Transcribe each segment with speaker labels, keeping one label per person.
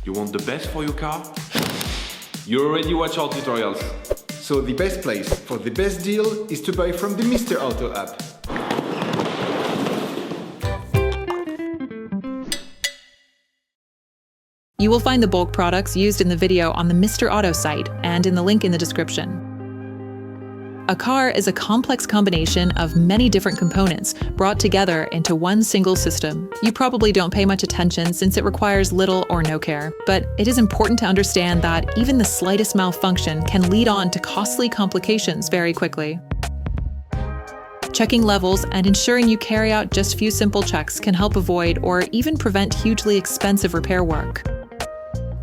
Speaker 1: You want the best for your car? You already watch our tutorials.
Speaker 2: So the best place for the best deal is to buy from the Mr. Auto app.
Speaker 3: You will find the bulk products used in the video on the Mr. Auto site and in the link in the description. A car is a complex combination of many different components brought together into one single system. You probably don't pay much attention since it requires little or no care, but it is important to understand that even the slightest malfunction can lead on to costly complications very quickly. Checking levels and ensuring you carry out just few simple checks can help avoid or even prevent hugely expensive repair work.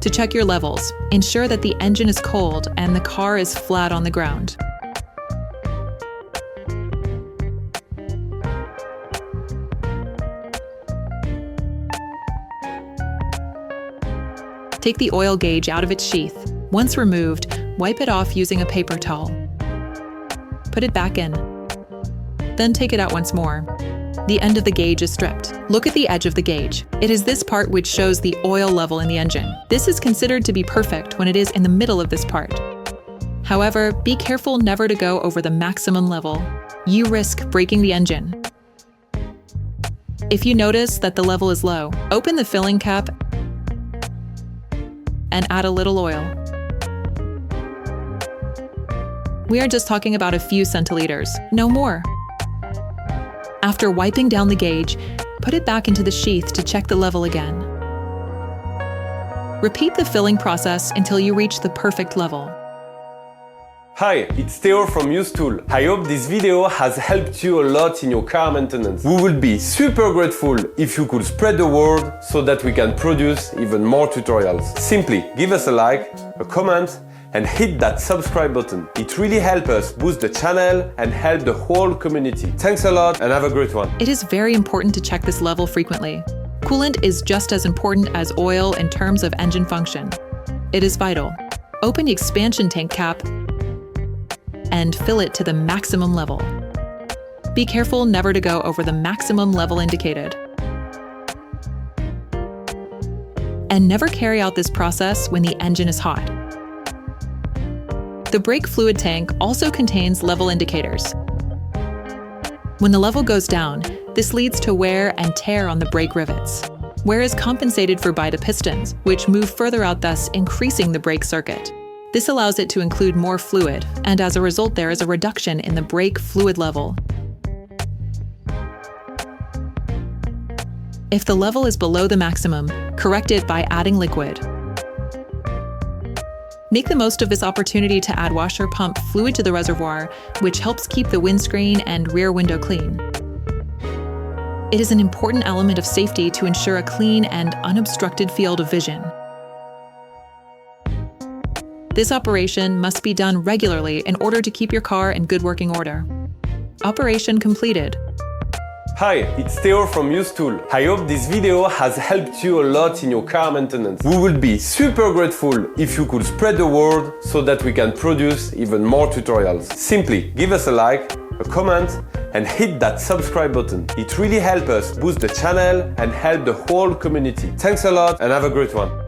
Speaker 3: To check your levels, ensure that the engine is cold and the car is flat on the ground. Take the oil gauge out of its sheath. Once removed, wipe it off using a paper towel. Put it back in. Then take it out once more. The end of the gauge is stripped. Look at the edge of the gauge. It is this part which shows the oil level in the engine. This is considered to be perfect when it is in the middle of this part. However, be careful never to go over the maximum level. You risk breaking the engine. If you notice that the level is low, open the filling cap and add a little oil. We are just talking about a few centiliters, no more. After wiping down the gauge, put it back into the sheath to check the level again. Repeat the filling process until you reach the perfect level.
Speaker 4: Hi, it's Theo from Usetool. I hope this video has helped you a lot in your car maintenance. We would be super grateful if you could spread the word so that we can produce even more tutorials. Simply give us a like, a comment, and hit that subscribe button. It really helps us boost the channel and help the whole community. Thanks a lot and have a great one.
Speaker 3: It is very important to check this level frequently. Coolant is just as important as oil in terms of engine function. It is vital. Open the expansion tank cap and fill it to the maximum level. Be careful never to go over the maximum level indicated. And never carry out this process when the engine is hot. The brake fluid tank also contains level indicators. When the level goes down, this leads to wear and tear on the brake rivets. Wear is compensated for by the pistons, which move further out, thus increasing the brake circuit. This allows it to include more fluid, and as a result there is a reduction in the brake fluid level. If the level is below the maximum, correct it by adding liquid. Make the most of this opportunity to add washer pump fluid to the reservoir, which helps keep the windscreen and rear window clean. It is an important element of safety to ensure a clean and unobstructed field of vision. This operation must be done regularly in order to keep your car in good working order. Operation completed.
Speaker 4: Hi, it's Theo from Usetool. I hope this video has helped you a lot in your car maintenance. We would be super grateful if you could spread the word so that we can produce even more tutorials. Simply give us a like, a comment, and hit that subscribe button. It really helps us boost the channel and help the whole community. Thanks a lot and have a great one.